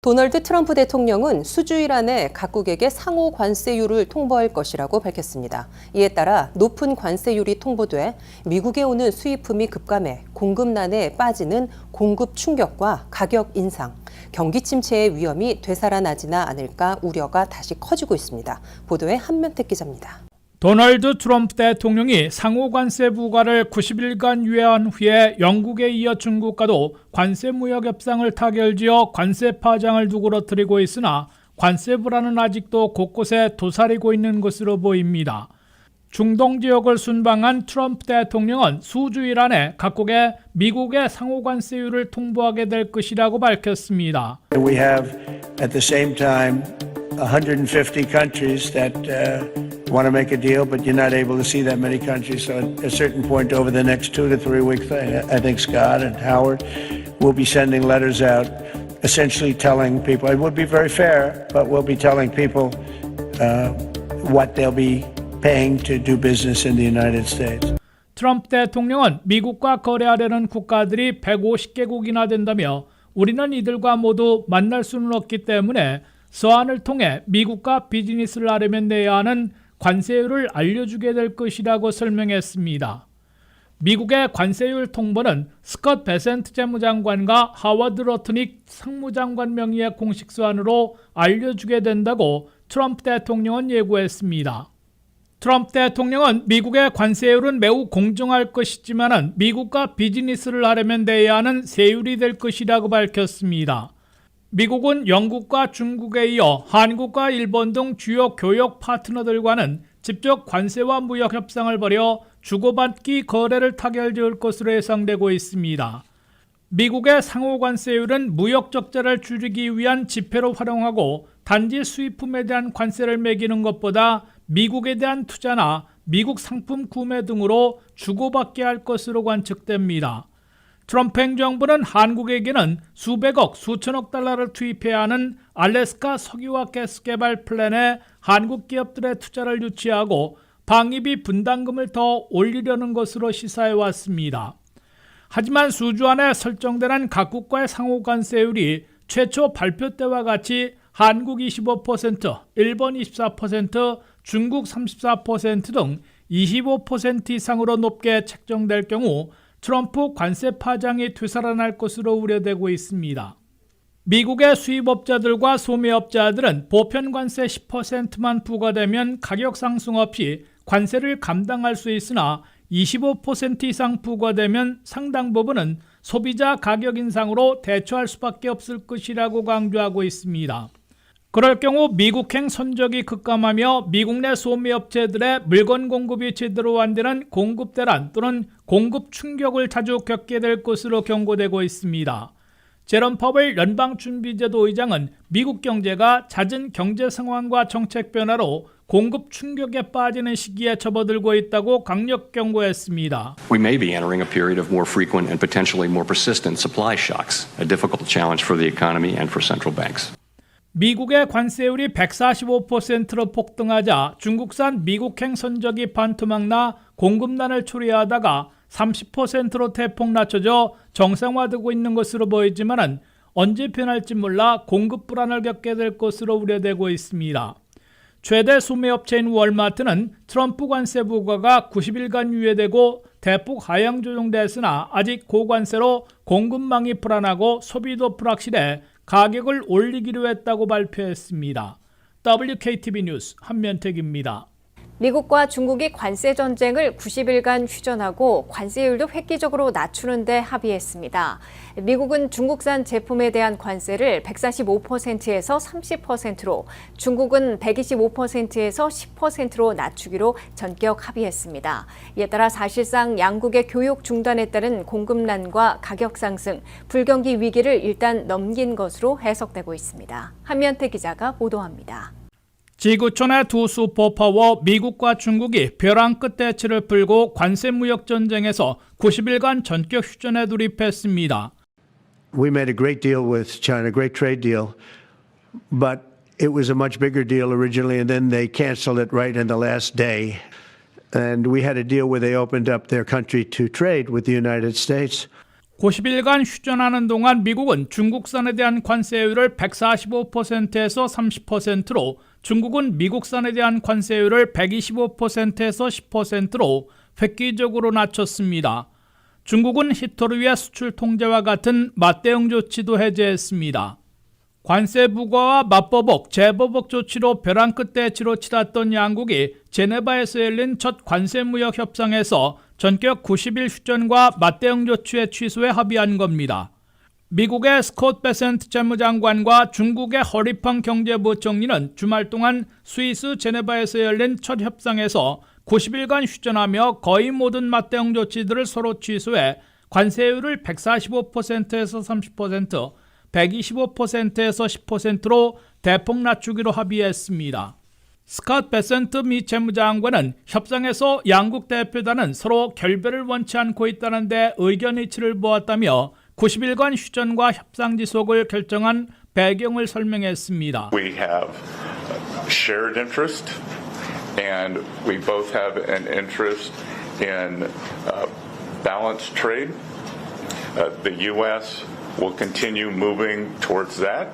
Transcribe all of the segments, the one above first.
도널드 트럼프 대통령은 수주일 안에 각국에게 상호 관세율을 통보할 것이라고 밝혔습니다. 이에 따라 높은 관세율이 통보돼 미국에 오는 수입품이 급감해 공급난에 빠지는 공급 충격과 가격 인상, 경기 침체의 위험이 되살아나지나 않을까 우려가 다시 커지고 있습니다. 보도에 한면택 기자입니다. 도널드 트럼프 대통령이 상호 관세 부과를 90일간 유예한 후에 영국에 이어 중국과도 관세 무역 협상을 타결지어 관세 파장을 누그러뜨리고 있으나 관세 불안은 아직도 곳곳에 도사리고 있는 것으로 보입니다. 중동 지역을 순방한 트럼프 대통령은 수주일 안에 각국에 미국의 상호 관세율을 통보하게 될 것이라고 밝혔습니다. We have at the same time 150 countries that want to make a deal, but you're not able to see that many countries. So at a certain point over the next 2 to 3 weeks, I think Scott and Howard will be sending letters out essentially telling people, it would be very fair, but we'll be telling people what they'll be paying to do business in the United States. 트럼프 대통령은 미국과 거래하려는 국가들이 150개국이나 된다며 우리는 이들과 모두 만날 수는 없기 때문에 서한을 통해 미국과 비즈니스를 하려면 내야 하는 관세율을 알려주게 될 것이라고 설명했습니다. 미국의 관세율 통보는 스콧 베센트 재무장관과 하워드 러트닉 상무장관 명의의 공식 서한으로 알려주게 된다고 트럼프 대통령은 예고했습니다. 트럼프 대통령은 미국의 관세율은 매우 공정할 것이지만 미국과 비즈니스를 하려면 내야 하는 세율이 될 것이라고 밝혔습니다. 미국은 영국과 중국에 이어 한국과 일본 등 주요 교역 파트너들과는 직접 관세와 무역 협상을 벌여 주고받기 거래를 타결지을 것으로 예상되고 있습니다. 미국의 상호 관세율은 무역 적자를 줄이기 위한 지표로 활용하고 단지 수입품에 대한 관세를 매기는 것보다 미국에 대한 투자나 미국 상품 구매 등으로 주고받게 할 것으로 관측됩니다. 트럼프 행정부는 한국에게는 수백억, 수천억 달러를 투입해야 하는 알래스카 석유와 가스 개발 플랜에 한국 기업들의 투자를 유치하고 방위비 분담금을 더 올리려는 것으로 시사해왔습니다. 하지만 수주 안에 설정되는 각국과의 상호 관세율이 최초 발표 때와 같이 한국 25%, 일본 24%, 중국 34% 등 25% 이상으로 높게 책정될 경우 트럼프 관세 파장이 되살아날 것으로 우려되고 있습니다. 미국의 수입업자들과 소매업자들은 보편 관세 10%만 부과되면 가격 상승 없이 관세를 감당할 수 있으나 25% 이상 부과되면 상당 부분은 소비자 가격 인상으로 대처할 수밖에 없을 것이라고 강조하고 있습니다. 그럴 경우 미국행 선적이 급감하며 미국 내 소매업체들의 물건 공급이 제대로 안 되는 공급 대란 또는 공급 충격을 자주 겪게 될 것으로 경고되고 있습니다. 제롬 파웰 연방준비제도 의장은 미국 경제가 잦은 경제 상황과 정책 변화로 공급 충격에 빠지는 시기에 접어들고 있다고 강력 경고했습니다. We may be entering a period of more frequent and potentially more persistent supply shocks, a difficult challenge for the economy and for central banks. 미국의 관세율이 145%로 폭등하자 중국산 미국행 선적이 반토막나 공급난을 초래하다가 30%로 대폭 낮춰져 정상화되고 있는 것으로 보이지만 언제 변할지 몰라 공급 불안을 겪게 될 것으로 우려되고 있습니다. 최대 소매업체인 월마트는 트럼프 관세 부과가 90일간 유예되고 대폭 하향 조정됐으나 아직 고관세로 공급망이 불안하고 소비도 불확실해 가격을 올리기로 했다고 발표했습니다. WKTV 뉴스 한면택입니다. 미국과 중국이 관세 전쟁을 90일간 휴전하고 관세율도 획기적으로 낮추는 데 합의했습니다. 미국은 중국산 제품에 대한 관세를 145%에서 30%로, 중국은 125%에서 10%로 낮추기로 전격 합의했습니다. 이에 따라 사실상 양국의 교역 중단에 따른 공급난과 가격 상승, 불경기 위기를 일단 넘긴 것으로 해석되고 있습니다. 한면태 기자가 보도합니다. 지구촌의 두 슈퍼파워 미국과 중국이 벼랑 끝 대치를 풀고 관세 무역 전쟁에서 90일간 전격 휴전에 돌입했습니다. We made a great deal with China, great trade deal, but it was a much bigger deal originally, and then they canceled it right in the last day. And we had a deal where they opened up their country to trade with the United States. 90일간 휴전하는 동안 미국은 중국산에 대한 관세율을 145%에서 30%로, 중국은 미국산에 대한 관세율을 125%에서 10%로 획기적으로 낮췄습니다. 중국은 히토류의 수출 통제와 같은 맞대응 조치도 해제했습니다. 관세 부과와 맞보복, 재보복 조치로 벼랑 끝에 치로 치렀던 양국이 제네바에서 열린 첫 관세무역 협상에서 전격 90일 휴전과 맞대응 조치의 취소에 합의한 겁니다. 미국의 스콧 베센트 재무장관과 중국의 허리펑 경제부총리는 주말 동안 스위스 제네바에서 열린 첫 협상에서 90일간 휴전하며 거의 모든 맞대응 조치들을 서로 취소해 관세율을 145%에서 30%, 125%에서 10%로 대폭 낮추기로 합의했습니다. 스콧 베센트 미 재무장관은 협상에서 양국 대표단은 서로 결별을 원치 않고 있다는 데 의견 일치를 보았다며 90일간 휴전과 협상 지속을 결정한 배경을 설명했습니다. We have shared interest and we both have an interest in balanced trade. The U.S. will continue moving towards that.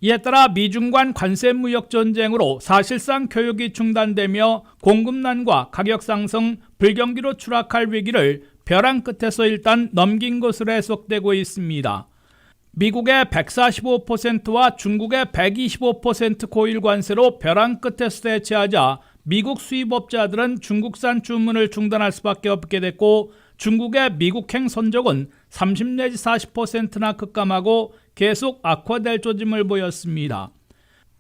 이에 따라 미중 간 관세 무역 전쟁으로 사실상 교역이 중단되며 공급난과 가격 상승, 불경기로 추락할 위기를 벼랑 끝에서 일단 넘긴 것으로 해석되고 있습니다. 미국의 145%와 중국의 125% 고일 관세로 벼랑 끝에서 대체하자 미국 수입업자들은 중국산 주문을 중단할 수밖에 없게 됐고, 중국의 미국행 선적은 30 내지 40%나 급감하고 계속 악화될 조짐을 보였습니다.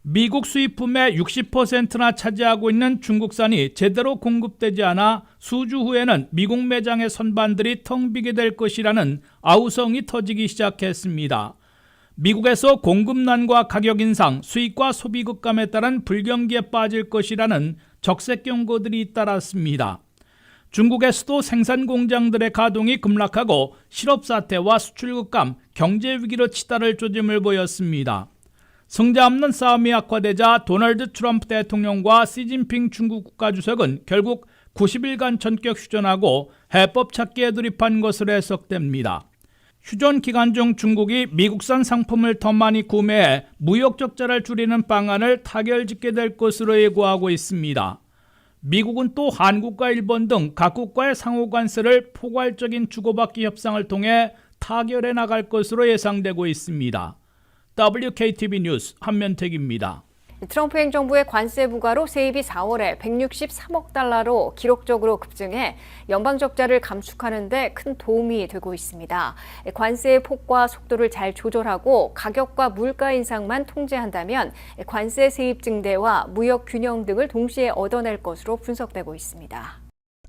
미국 수입품의 60%나 차지하고 있는 중국산이 제대로 공급되지 않아 수주 후에는 미국 매장의 선반들이 텅 비게 될 것이라는 아우성이 터지기 시작했습니다. 미국에서 공급난과 가격 인상, 수입과 소비 급감에 따른 불경기에 빠질 것이라는 적색 경고들이 잇따랐습니다. 중국에서도 생산 공장들의 가동이 급락하고 실업 사태와 수출 급감, 경제 위기로 치달을 조짐을 보였습니다. 승자 없는 싸움이 악화되자 도널드 트럼프 대통령과 시진핑 중국 국가주석은 결국 90일간 전격 휴전하고 해법 찾기에 돌입한 것으로 해석됩니다. 휴전 기간 중 중국이 미국산 상품을 더 많이 구매해 무역 적자를 줄이는 방안을 타결짓게 될 것으로 예고하고 있습니다. 미국은 또 한국과 일본 등 각국과의 상호 관세를 포괄적인 주고받기 협상을 통해 타결해 나갈 것으로 예상되고 있습니다. WKTV 뉴스 한면택입니다. 트럼프 행정부의 관세 부과로 세입이 4월에 163억 달러로 기록적으로 급증해 연방 적자를 감축하는 데 큰 도움이 되고 있습니다. 관세의 폭과 속도를 잘 조절하고 가격과 물가 인상만 통제한다면 관세 세입 증대와 무역 균형 등을 동시에 얻어낼 것으로 분석되고 있습니다.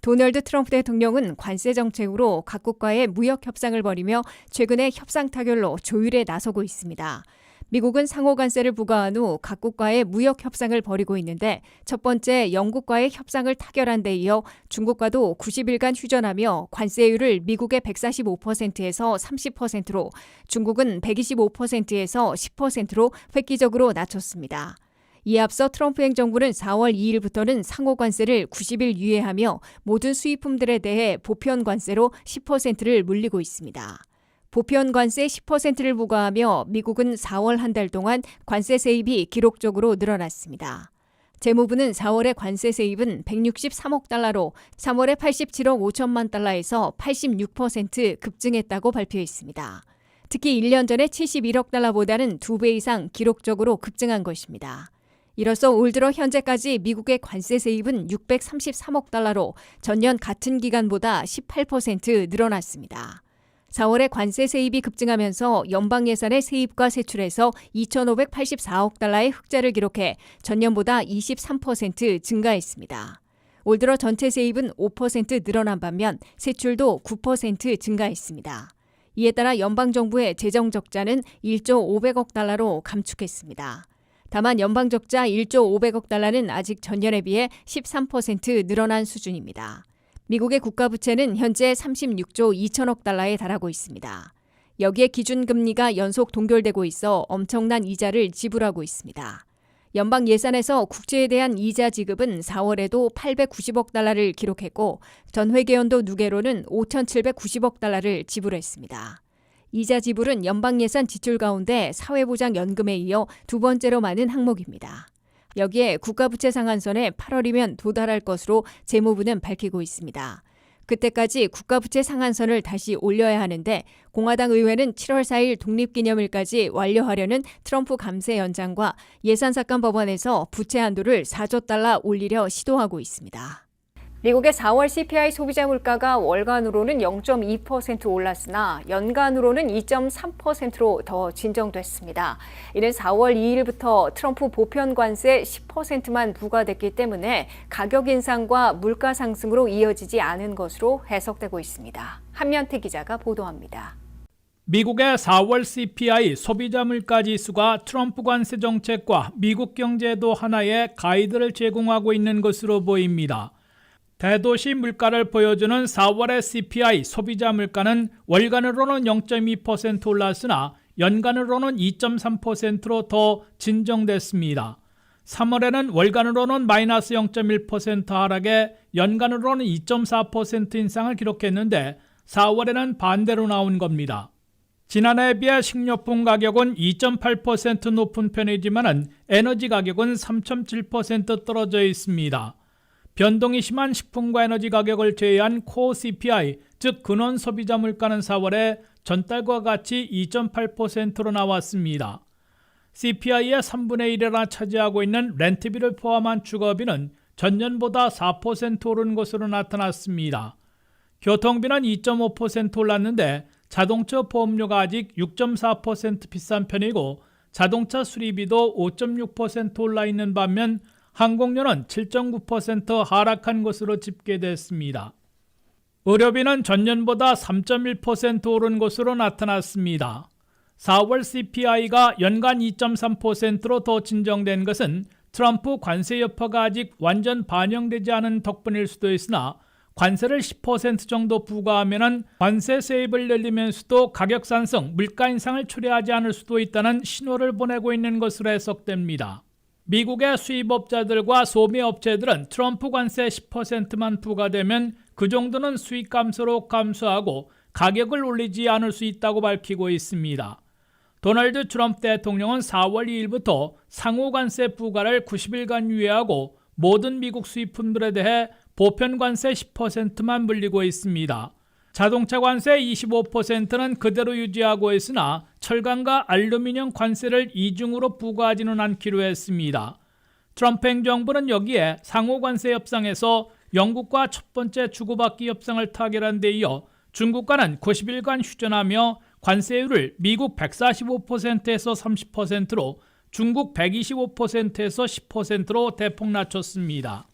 도널드 트럼프 대통령은 관세 정책으로 각국과의 무역 협상을 벌이며 최근에 협상 타결로 조율에 나서고 있습니다. 미국은 상호 관세를 부과한 후 각국과의 무역 협상을 벌이고 있는데, 첫 번째 영국과의 협상을 타결한 데 이어 중국과도 90일간 휴전하며 관세율을 미국의 145%에서 30%로, 중국은 125%에서 10%로 획기적으로 낮췄습니다. 이에 앞서 트럼프 행정부는 4월 2일부터는 상호 관세를 90일 유예하며 모든 수입품들에 대해 보편 관세로 10%를 물리고 있습니다. 보편 관세 10%를 부과하며 미국은 4월 한 달 동안 관세 세입이 기록적으로 늘어났습니다. 재무부는 4월의 관세 세입은 163억 달러로 3월에 87억 5천만 달러에서 86% 급증했다고 발표했습니다. 특히 1년 전에 71억 달러보다는 2배 이상 기록적으로 급증한 것입니다. 이로써 올 들어 현재까지 미국의 관세 세입은 633억 달러로 전년 같은 기간보다 18% 늘어났습니다. 4월에 관세 세입이 급증하면서 연방 예산의 세입과 세출에서 2,584억 달러의 흑자를 기록해 전년보다 23% 증가했습니다. 올 들어 전체 세입은 5% 늘어난 반면 세출도 9% 증가했습니다. 이에 따라 연방정부의 재정 적자는 1조 500억 달러로 감축했습니다. 다만 연방적자 1조 500억 달러는 아직 전년에 비해 13% 늘어난 수준입니다. 미국의 국가부채는 현재 36조 2천억 달러에 달하고 있습니다. 여기에 기준금리가 연속 동결되고 있어 엄청난 이자를 지불하고 있습니다. 연방 예산에서 국채에 대한 이자 지급은 4월에도 890억 달러를 기록했고 전회계연도 누계로는 5,790억 달러를 지불했습니다. 이자 지불은 연방 예산 지출 가운데 사회보장연금에 이어 두 번째로 많은 항목입니다. 여기에 국가부채 상한선에 8월이면 도달할 것으로 재무부는 밝히고 있습니다. 그때까지 국가부채 상한선을 다시 올려야 하는데 공화당 의회는 7월 4일 독립기념일까지 완료하려는 트럼프 감세 연장과 예산삭감 법안에서 부채 한도를 4조 달러 올리려 시도하고 있습니다. 미국의 4월 CPI 소비자 물가가 월간으로는 0.2% 올랐으나 연간으로는 2.3%로 더 진정됐습니다. 이는 4월 2일부터 트럼프 보편 관세 10%만 부과됐기 때문에 가격 인상과 물가 상승으로 이어지지 않은 것으로 해석되고 있습니다. 한면태 기자가 보도합니다. 미국의 4월 CPI 소비자 물가 지수가 트럼프 관세 정책과 미국 경제에도 하나의 가이드를 제공하고 있는 것으로 보입니다. 대도시 물가를 보여주는 4월의 CPI 소비자 물가는 월간으로는 0.2% 올랐으나 연간으로는 2.3%로 더 진정됐습니다. 3월에는 월간으로는 마이너스 0.1% 하락에 연간으로는 2.4% 인상을 기록했는데 4월에는 반대로 나온 겁니다. 지난해에 비해 식료품 가격은 2.8% 높은 편이지만 에너지 가격은 3.7% 떨어져 있습니다. 변동이 심한 식품과 에너지 가격을 제외한 코어 CPI, 즉 근원 소비자 물가는 4월에 전달과 같이 2.8%로 나왔습니다. CPI의 3분의 1이나 차지하고 있는 렌트비를 포함한 주거비는 전년보다 4% 오른 것으로 나타났습니다. 교통비는 2.5% 올랐는데 자동차 보험료가 아직 6.4% 비싼 편이고 자동차 수리비도 5.6% 올라 있는 반면 항공료는 7.9% 하락한 것으로 집계됐습니다. 의료비는 전년보다 3.1% 오른 것으로 나타났습니다. 4월 CPI가 연간 2.3%로 더 진정된 것은 트럼프 관세 여파가 아직 완전 반영되지 않은 덕분일 수도 있으나 관세를 10% 정도 부과하면 관세 세입을 늘리면서도 가격 상승, 물가 인상을 초래하지 않을 수도 있다는 신호를 보내고 있는 것으로 해석됩니다. 미국의 수입업자들과 소매업체들은 트럼프 관세 10%만 부과되면 그 정도는 수익 감소로 감수하고 가격을 올리지 않을 수 있다고 밝히고 있습니다. 도널드 트럼프 대통령은 4월 2일부터 상호 관세 부과를 90일간 유예하고 모든 미국 수입품들에 대해 보편 관세 10%만 물리고 있습니다. 자동차 관세 25%는 그대로 유지하고 있으나 철강과 알루미늄 관세를 이중으로 부과하지는 않기로 했습니다. 트럼프 행정부는 여기에 상호 관세 협상에서 영국과 첫 번째 주고받기 협상을 타결한 데 이어 중국과는 90일간 휴전하며 관세율을 미국 145%에서 30%로 중국 125%에서 10%로 대폭 낮췄습니다.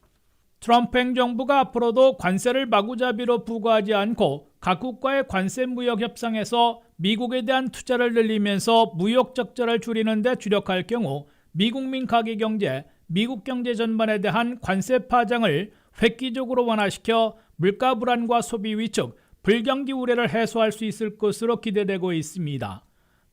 트럼프 행정부가 앞으로도 관세를 마구잡이로 부과하지 않고 각국과의 관세 무역 협상에서 미국에 대한 투자를 늘리면서 무역 적자를 줄이는 데 주력할 경우 미국민 가계 경제, 미국 경제 전반에 대한 관세 파장을 획기적으로 완화시켜 물가 불안과 소비 위축, 불경기 우려를 해소할 수 있을 것으로 기대되고 있습니다.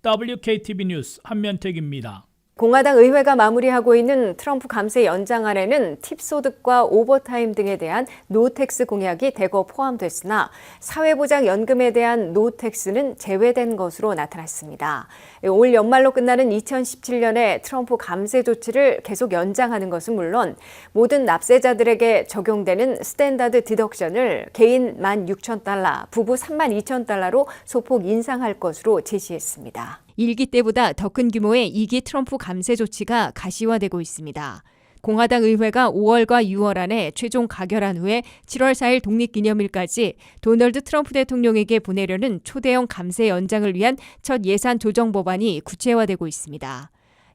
WKTV 뉴스 한면택입니다. 공화당 의회가 마무리하고 있는 트럼프 감세 연장안에는 팁 소득과 오버타임 등에 대한 노텍스 공약이 대거 포함됐으나 사회보장연금에 대한 노텍스는 제외된 것으로 나타났습니다. 올 연말로 끝나는 2017년에 트럼프 감세 조치를 계속 연장하는 것은 물론 모든 납세자들에게 적용되는 스탠다드 디덕션을 개인 16,000달러, 부부 32,000달러로 소폭 인상할 것으로 제시했습니다. 1기 때보다 더 큰 규모의 2기 트럼프 감세 조치가 가시화되고 있습니다. 공화당 의회가 5월과 6월 안에 최종 가결한 후에 7월 4일 독립기념일까지 도널드 트럼프 대통령에게 보내려는 초대형 감세 연장을 위한 첫 예산 조정 법안이 구체화되고 있습니다.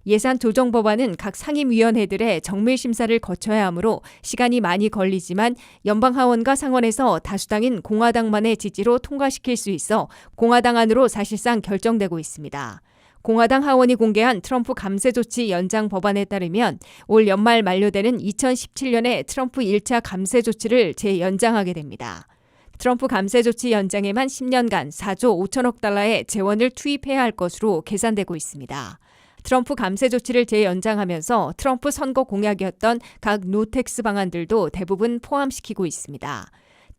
예산 조정 법안은 각 상임위원회들의 정밀 심사를 거쳐야 하므로 시간이 많이 걸리지만 연방 하원과 상원에서 다수당인 공화당만의 지지로 통과시킬 수 있어 공화당 안으로 사실상 결정되고 있습니다. 공화당 하원이 공개한 트럼프 감세 조치 연장 법안에 따르면 올 연말 만료되는 2017년에 트럼프 1차 감세 조치를 재연장하게 됩니다. 트럼프 감세 조치 연장에만 10년간 4조 5천억 달러의 재원을 투입해야 할 것으로 계산되고 있습니다. 트럼프 감세 조치를 재연장하면서 트럼프 선거 공약이었던 각 노텍스 방안들도 대부분 포함시키고 있습니다.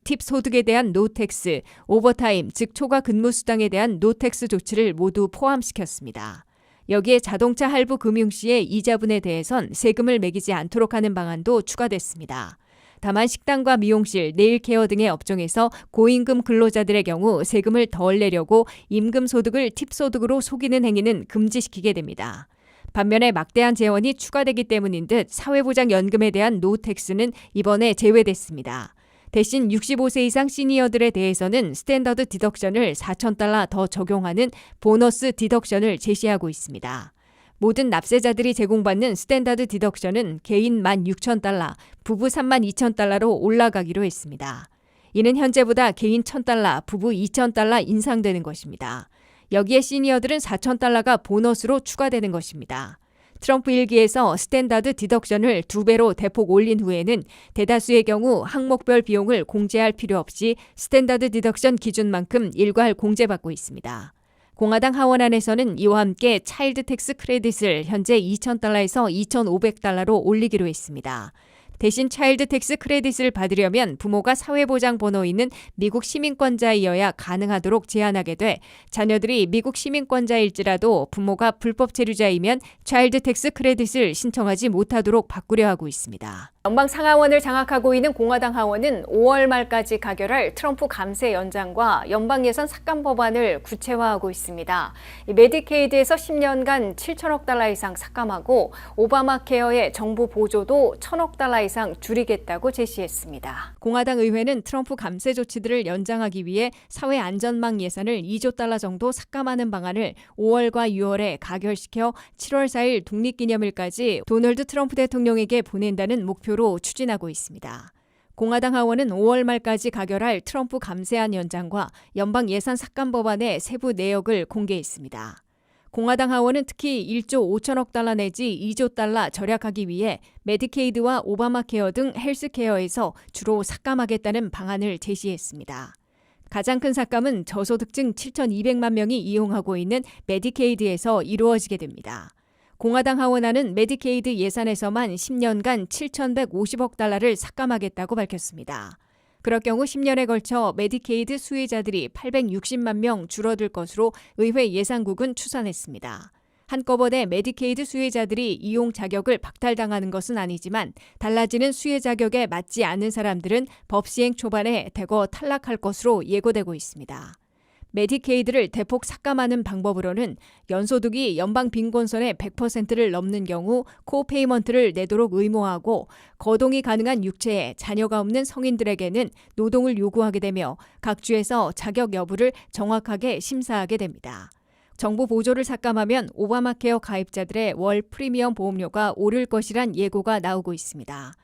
팁 소득에 대한 노텍스, 오버타임, 즉 초과 근무 수당에 대한 노텍스 조치를 모두 포함시켰습니다. 여기에 자동차 할부 금융 시의 이자분에 대해선 세금을 매기지 않도록 하는 방안도 추가됐습니다. 다만 식당과 미용실, 네일케어 등의 업종에서 고임금 근로자들의 경우 세금을 덜 내려고 임금 소득을 팁 소득으로 속이는 행위는 금지시키게 됩니다. 반면에 막대한 재원이 추가되기 때문인 듯 사회보장연금에 대한 노텍스는 이번에 제외됐습니다. 대신 65세 이상 시니어들에 대해서는 스탠더드 디덕션을 $4,000 더 적용하는 보너스 디덕션을 제시하고 있습니다. 모든 납세자들이 제공받는 스탠더드 디덕션은 개인 $16,000, 부부 $32,000로 올라가기로 했습니다. 이는 현재보다 개인 $1,000, 부부 $2,000 인상되는 것입니다. 여기에 시니어들은 $4,000가 보너스로 추가되는 것입니다. 트럼프 일기에서 스탠다드 디덕션을 2배로 대폭 올린 후에는 대다수의 경우 항목별 비용을 공제할 필요 없이 스탠다드 디덕션 기준만큼 일괄 공제받고 있습니다. 공화당 하원안에서는 이와 함께 차일드 텍스 크레딧을 현재 $2,000에서 $2,500로 올리기로 했습니다. 대신 차일드 텍스 크레딧을 받으려면 부모가 사회보장 번호 있는 미국 시민권자이어야 가능하도록 제한하게 돼 자녀들이 미국 시민권자일지라도 부모가 불법 체류자이면 차일드 텍스 크레딧을 신청하지 못하도록 바꾸려 하고 있습니다. 연방 상하원을 장악하고 있는 공화당 하원은 5월 말까지 가결할 트럼프 감세 연장과 연방 예산 삭감 법안을 구체화하고 있습니다. 메디케이드에서 10년간 $7천억 이상 삭감하고 오바마 케어의 정부 보조도 $1,000억 이상 줄이겠다고 제시했습니다. 공화당 의회는 트럼프 감세 조치들을 연장하기 위해 사회안전망 예산을 $2조 정도 삭감하는 방안을 5월과 6월에 가결시켜 7월 4일 독립기념일까지 도널드 트럼프 대통령에게 보낸다는 목표로 추진하고 있습니다. 공화당 하원은 5월 말까지 가결할 트럼프 감세안 연장과 연방 예산 삭감 법안의 세부 내역을 공개했습니다. 공화당 하원은 특히 1조 5천억 내지 2조 달러 절약하기 위해 메디케이드와 오바마 케어 등 헬스케어에서 주로 삭감하겠다는 방안을 제시했습니다. 가장 큰 삭감은 저소득층 7,200만 명이 이용하고 있는 메디케이드에서 이루어지게 됩니다. 공화당 하원안은 메디케이드 예산에서만 10년간 $7,150억 삭감하겠다고 밝혔습니다. 그럴 경우 10년에 걸쳐 메디케이드 수혜자들이 860만 명 줄어들 것으로 의회 예산국은 추산했습니다. 한꺼번에 메디케이드 수혜자들이 이용 자격을 박탈당하는 것은 아니지만 달라지는 수혜 자격에 맞지 않는 사람들은 법 시행 초반에 대거 탈락할 것으로 예고되고 있습니다. 메디케이드를 대폭 삭감하는 방법으로는 연소득이 연방 빈곤선의 100%를 넘는 경우 코페이먼트를 내도록 의무화하고 거동이 가능한 육체에 자녀가 없는 성인들에게는 노동을 요구하게 되며 각 주에서 자격 여부를 정확하게 심사하게 됩니다. 정부 보조를 삭감하면 오바마 케어 가입자들의 월 프리미엄 보험료가 오를 것이란 예고가 나오고 있습니다.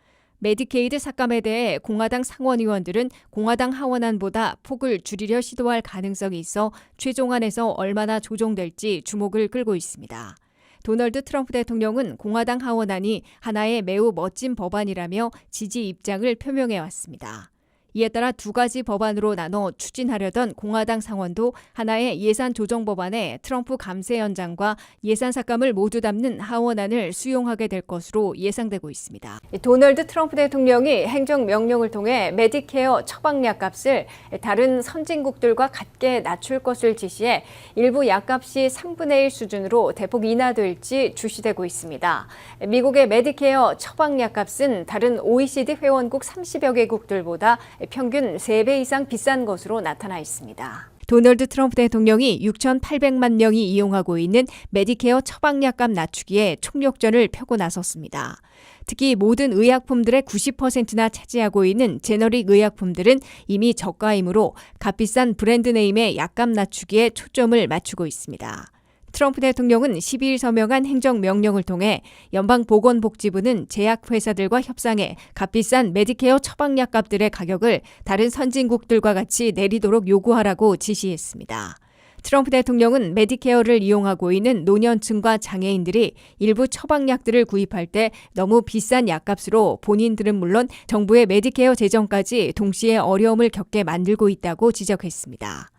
메디케이드 삭감에 대해 공화당 상원의원들은 공화당 하원안보다 폭을 줄이려 시도할 가능성이 있어 최종안에서 얼마나 조정될지 주목을 끌고 있습니다. 도널드 트럼프 대통령은 공화당 하원안이 하나의 매우 멋진 법안이라며 지지 입장을 표명해왔습니다. 이에 따라 두 가지 법안으로 나눠 추진하려던 공화당 상원도 하나의 예산 조정 법안에 트럼프 감세 연장과 예산 삭감을 모두 담는 하원안을 수용하게 될 것으로 예상되고 있습니다. 도널드 트럼프 대통령이 행정명령을 통해 메디케어 처방약 값을 다른 선진국들과 같게 낮출 것을 지시해 일부 약값이 3분의 1 수준으로 대폭 인하될지 주시되고 있습니다. 미국의 메디케어 처방약 값은 다른 OECD 회원국 30여 개국들보다 평균 3배 이상 비싼 것으로 나타나 있습니다. 도널드 트럼프 대통령이 6,800만 명이 이용하고 있는 메디케어 처방약값 낮추기에 총력전을 펴고 나섰습니다. 특히 모든 의약품들의 90%나 차지하고 있는 제너릭 의약품들은 이미 저가이므로 값비싼 브랜드네임의 약값 낮추기에 초점을 맞추고 있습니다. 트럼프 대통령은 12일 서명한 행정명령을 통해 연방보건복지부는 제약회사들과 협상해 값비싼 메디케어 처방약 값들의 가격을 다른 선진국들과 같이 내리도록 요구하라고 지시했습니다. 트럼프 대통령은 메디케어를 이용하고 있는 노년층과 장애인들이 일부 처방약들을 구입할 때 너무 비싼 약값으로 본인들은 물론 정부의 메디케어 재정까지 동시에 어려움을 겪게 만들고 있다고 지적했습니다.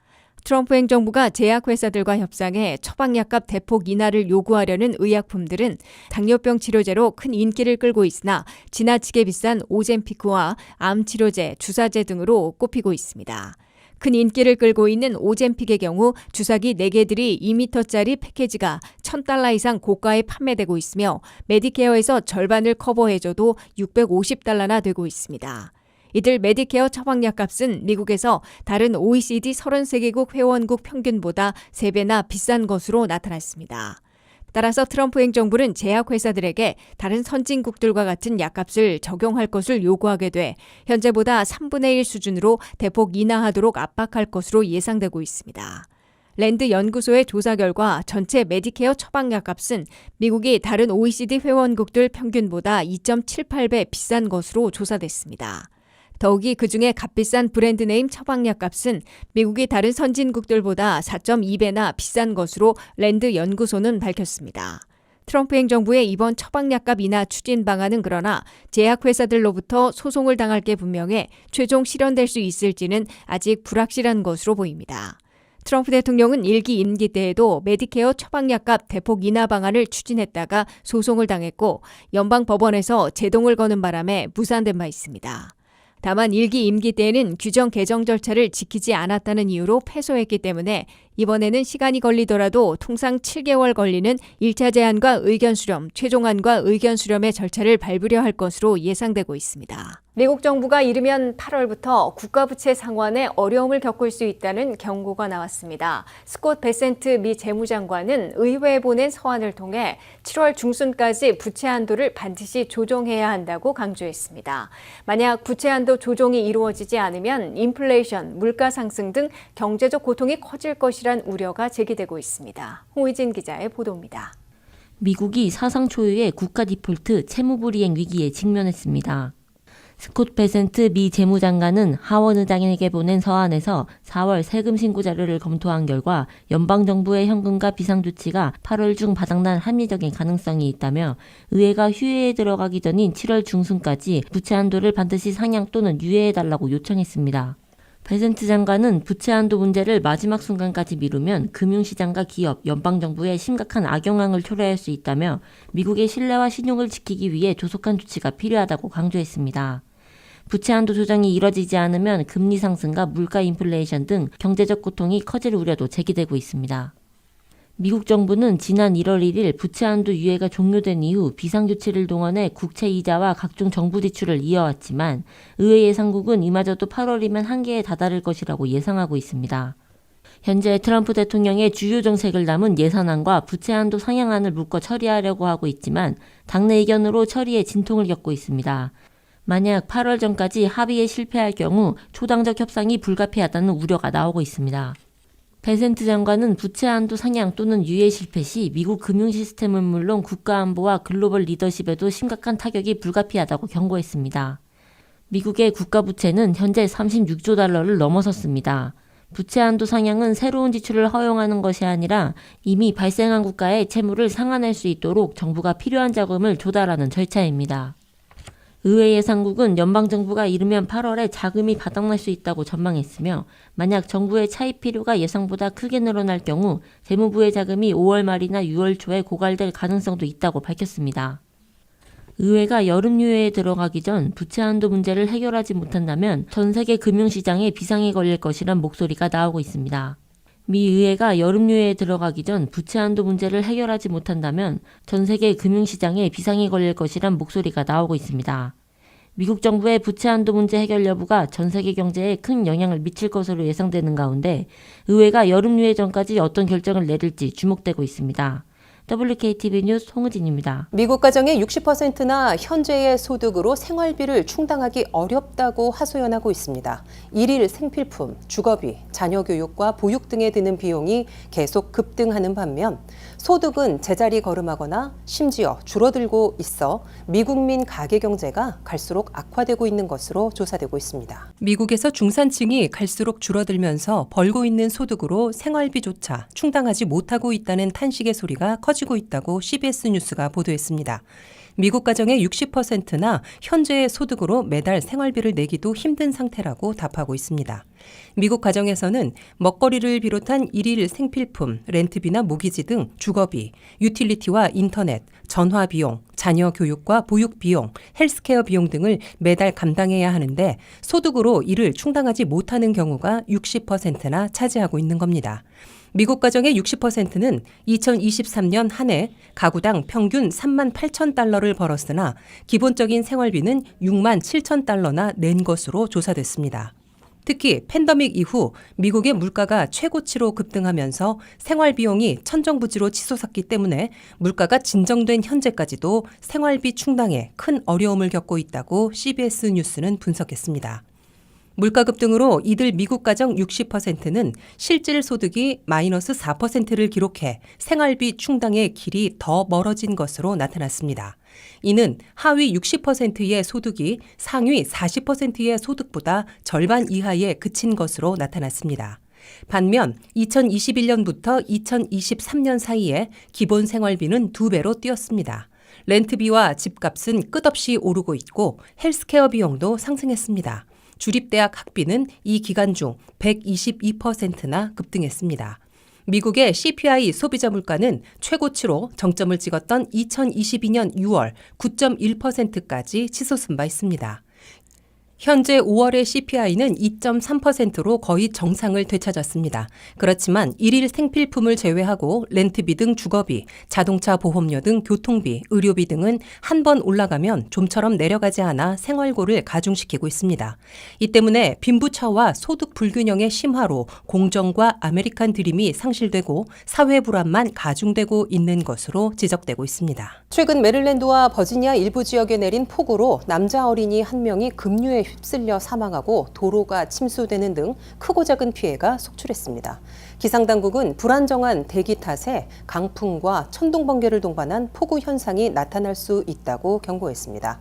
트럼프 행정부가 제약회사들과 협상해 처방약값 대폭 인하를 요구하려는 의약품들은 당뇨병 치료제로 큰 인기를 끌고 있으나 지나치게 비싼 오젬피크와 암 치료제, 주사제 등으로 꼽히고 있습니다. 큰 인기를 끌고 있는 오젬픽의 경우 주사기 4개들이 2m짜리 패키지가 $1,000 이상 고가에 판매되고 있으며 메디케어에서 절반을 커버해줘도 $650나 되고 있습니다. 이들 메디케어 처방약 값은 미국에서 다른 OECD 33개국 회원국 평균보다 3배나 비싼 것으로 나타났습니다. 따라서 트럼프 행정부는 제약회사들에게 다른 선진국들과 같은 약값을 적용할 것을 요구하게 돼 현재보다 3분의 1 수준으로 대폭 인하하도록 압박할 것으로 예상되고 있습니다. 랜드 연구소의 조사 결과 전체 메디케어 처방약 값은 미국이 다른 OECD 회원국들 평균보다 2.78배 비싼 것으로 조사됐습니다. 더욱이 그중에 값비싼 브랜드네임 처방약 값은 미국이 다른 선진국들보다 4.2배나 비싼 것으로 랜드 연구소는 밝혔습니다. 트럼프 행정부의 이번 처방약값 인하 추진 방안은 그러나 제약회사들로부터 소송을 당할 게 분명해 최종 실현될 수 있을지는 아직 불확실한 것으로 보입니다. 트럼프 대통령은 1기 임기 때에도 메디케어 처방약값 대폭 인하 방안을 추진했다가 소송을 당했고 연방법원에서 제동을 거는 바람에 무산된 바 있습니다. 다만 1기 임기 때에는 규정 개정 절차를 지키지 않았다는 이유로 패소했기 때문에 이번에는 시간이 걸리더라도 통상 7개월 걸리는 1차 제안과 의견 수렴, 최종안과 의견 수렴의 절차를 밟으려 할 것으로 예상되고 있습니다. 미국 정부가 이르면 8월부터 국가부채 상환에 어려움을 겪을 수 있다는 경고가 나왔습니다. 스콧 베센트 미 재무장관은 의회에 보낸 서한을 통해 7월 중순까지 부채 한도를 반드시 조정해야 한다고 강조했습니다. 만약 부채 한도 조정이 이루어지지 않으면 인플레이션, 물가 상승 등 경제적 고통이 커질 것이란 우려가 제기되고 있습니다. 홍의진 기자의 보도입니다. 미국이 사상 초유의 국가 디폴트 채무불이행 위기에 직면했습니다. 스콧 베센트 미 재무장관은 하원 의장에게 보낸 서한에서 4월 세금 신고 자료를 검토한 결과 연방정부의 현금과 비상조치가 8월 중 바닥난 합리적인 가능성이 있다며 의회가 휴회에 들어가기 전인 7월 중순까지 부채 한도를 반드시 상향 또는 유예해달라고 요청했습니다. 베센트 장관은 부채 한도 문제를 마지막 순간까지 미루면 금융시장과 기업, 연방정부에 심각한 악영향을 초래할 수 있다며 미국의 신뢰와 신용을 지키기 위해 조속한 조치가 필요하다고 강조했습니다. 부채 한도 조정이 이뤄지지 않으면 금리 상승과 물가 인플레이션 등 경제적 고통이 커질 우려도 제기되고 있습니다. 미국 정부는 지난 1월 1일 부채 한도 유예가 종료된 이후 비상조치를 동원해 국채 이자와 각종 정부 지출을 이어왔지만 의회 예상국은 이마저도 8월이면 한계에 다다를 것이라고 예상하고 있습니다. 현재 트럼프 대통령의 주요 정책을 담은 예산안과 부채 한도 상향안을 묶어 처리하려고 하고 있지만 당내 의견으로 처리에 진통을 겪고 있습니다. 만약 8월 전까지 합의에 실패할 경우 초당적 협상이 불가피하다는 우려가 나오고 있습니다. 베센트 장관은 부채 한도 상향 또는 유예 실패 시 미국 금융 시스템은 물론 국가안보와 글로벌 리더십에도 심각한 타격이 불가피하다고 경고했습니다. 미국의 국가부채는 현재 36조 달러를 넘어섰습니다. 부채 한도 상향은 새로운 지출을 허용하는 것이 아니라 이미 발생한 국가의 채무를 상환할 수 있도록 정부가 필요한 자금을 조달하는 절차입니다. 의회 예상국은 연방정부가 이르면 8월에 자금이 바닥날 수 있다고 전망했으며 만약 정부의 차입 필요가 예상보다 크게 늘어날 경우 재무부의 자금이 5월 말이나 6월 초에 고갈될 가능성도 있다고 밝혔습니다. 의회가 여름 유예에 들어가기 전 부채 한도 문제를 해결하지 못한다면 전 세계 금융시장에 비상이 걸릴 것이란 목소리가 나오고 있습니다. 미 의회가 여름 유예에 들어가기 전 부채 한도 문제를 해결하지 못한다면 전 세계 금융시장에 비상이 걸릴 것이란 목소리가 나오고 있습니다. 미국 정부의 부채 한도 문제 해결 여부가 전 세계 경제에 큰 영향을 미칠 것으로 예상되는 가운데 의회가 여름 유예 전까지 어떤 결정을 내릴지 주목되고 있습니다. WKTV 뉴스 홍의진입니다. 미국 가정의 60%나 현재의 소득으로 생활비를 충당하기 어렵다고 하소연하고 있습니다. 일일 생필품, 주거비, 자녀 교육과 보육 등에 드는 비용이 계속 급등하는 반면 소득은 제자리 걸음하거나 심지어 줄어들고 있어 미국민 가계 경제가 갈수록 악화되고 있는 것으로 조사되고 있습니다. 미국에서 중산층이 갈수록 줄어들면서 벌고 있는 소득으로 생활비조차 충당하지 못하고 있다는 탄식의 소리가 커지고 있다고 CBS 뉴스가 보도했습니다. 미국 가정의 60%나 현재의 소득으로 매달 생활비를 내기도 힘든 상태라고 답하고 있습니다. 미국 가정에서는 먹거리를 비롯한 일일 생필품, 렌트비나 모기지 등 주거비, 유틸리티와 인터넷, 전화 비용, 자녀 교육과 보육 비용, 헬스케어 비용 등을 매달 감당해야 하는데 소득으로 이를 충당하지 못하는 경우가 60%나 차지하고 있는 겁니다. 미국 가정의 60%는 2023년 한 해 가구당 평균 3만 8천 달러를 벌었으나 기본적인 생활비는 6만 7천 달러나 낸 것으로 조사됐습니다. 특히 팬데믹 이후 미국의 물가가 최고치로 급등하면서 생활비용이 천정부지로 치솟았기 때문에 물가가 진정된 현재까지도 생활비 충당에 큰 어려움을 겪고 있다고 CBS 뉴스는 분석했습니다. 물가 급등으로 이들 미국 가정 60%는 실질 소득이 마이너스 4%를 기록해 생활비 충당의 길이 더 멀어진 것으로 나타났습니다. 이는 하위 60%의 소득이 상위 40%의 소득보다 절반 이하에 그친 것으로 나타났습니다. 반면 2021년부터 2023년 사이에 기본 생활비는 2배로 뛰었습니다. 렌트비와 집값은 끝없이 오르고 있고 헬스케어 비용도 상승했습니다. 주립대학 학비는 이 기간 중 122%나 급등했습니다. 미국의 CPI 소비자 물가는 최고치로 정점을 찍었던 2022년 6월 9.1%까지 치솟은 바 있습니다. 현재 5월의 CPI는 2.3%로 거의 정상을 되찾았습니다. 그렇지만 일일 생필품을 제외하고 렌트비 등 주거비, 자동차 보험료 등 교통비, 의료비 등은 한 번 올라가면 좀처럼 내려가지 않아 생활고를 가중시키고 있습니다. 이 때문에 빈부차와 소득 불균형의 심화로 공정과 아메리칸 드림이 상실되고 사회 불안만 가중되고 있는 것으로 지적되고 있습니다. 최근 메릴랜드와 버지니아 일부 지역에 내린 폭우로 남자 어린이 한 명이 급류에 휩쓸려 사망하고 도로가 침수되는 등 크고 작은 피해가 속출했습니다. 기상당국은 불안정한 대기 탓에 강풍과 천둥 번개를 동반한 폭우 현상이 나타날 수 있다고 경고했습니다.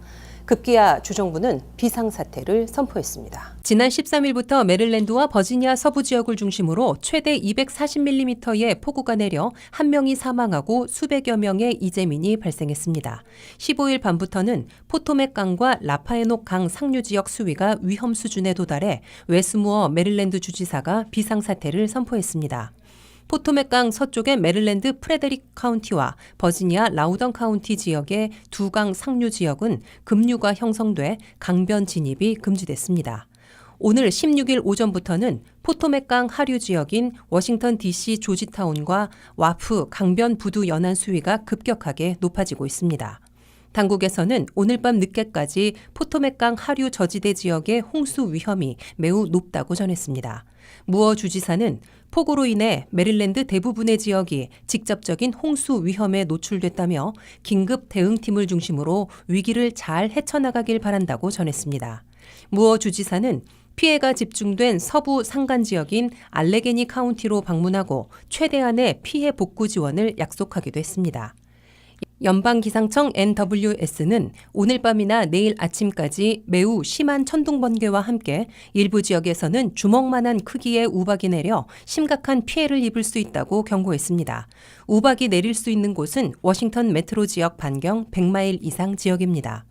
급기야 주정부는 비상사태를 선포했습니다. 지난 13일부터 메릴랜드와 버지니아 서부 지역을 중심으로 최대 240mm의 폭우가 내려 한 명이 사망하고 수백여 명의 이재민이 발생했습니다. 15일 밤부터는 포토맥 강과 라파에녹 강 상류 지역 수위가 위험 수준에 도달해 웨스무어 메릴랜드 주지사가 비상사태를 선포했습니다. 포토맥 강 서쪽의 메릴랜드 프레데릭 카운티와 버지니아 라우던 카운티 지역의 두 강 상류 지역은 급류가 형성돼 강변 진입이 금지됐습니다. 오늘 16일 오전부터는 포토맥 강 하류 지역인 워싱턴 DC 조지타운과 와프 강변 부두 연안 수위가 급격하게 높아지고 있습니다. 당국에서는 오늘 밤 늦게까지 포토맥 강 하류 저지대 지역의 홍수 위험이 매우 높다고 전했습니다. 무어 주지사는 폭우로 인해 메릴랜드 대부분의 지역이 직접적인 홍수 위험에 노출됐다며 긴급 대응팀을 중심으로 위기를 잘 헤쳐나가길 바란다고 전했습니다. 무어 주지사는 피해가 집중된 서부 산간 지역인 알레게니 카운티로 방문하고 최대한의 피해 복구 지원을 약속하기도 했습니다. 연방기상청 NWS는 오늘 밤이나 내일 아침까지 매우 심한 천둥 번개와 함께 일부 지역에서는 주먹만한 크기의 우박이 내려 심각한 피해를 입을 수 있다고 경고했습니다. 우박이 내릴 수 있는 곳은 워싱턴 메트로 지역 반경 100마일 이상 지역입니다.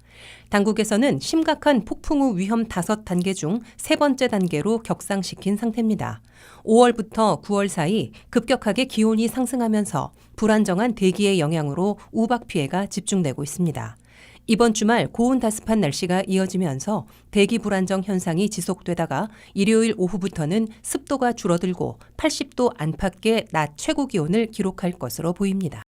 당국에서는 심각한 폭풍우 위험 5단계 중 3번째 단계로 격상시킨 상태입니다. 5월부터 9월 사이 급격하게 기온이 상승하면서 불안정한 대기의 영향으로 우박 피해가 집중되고 있습니다. 이번 주말 고온다습한 날씨가 이어지면서 대기 불안정 현상이 지속되다가 일요일 오후부터는 습도가 줄어들고 80도 안팎의 낮 최고 기온을 기록할 것으로 보입니다.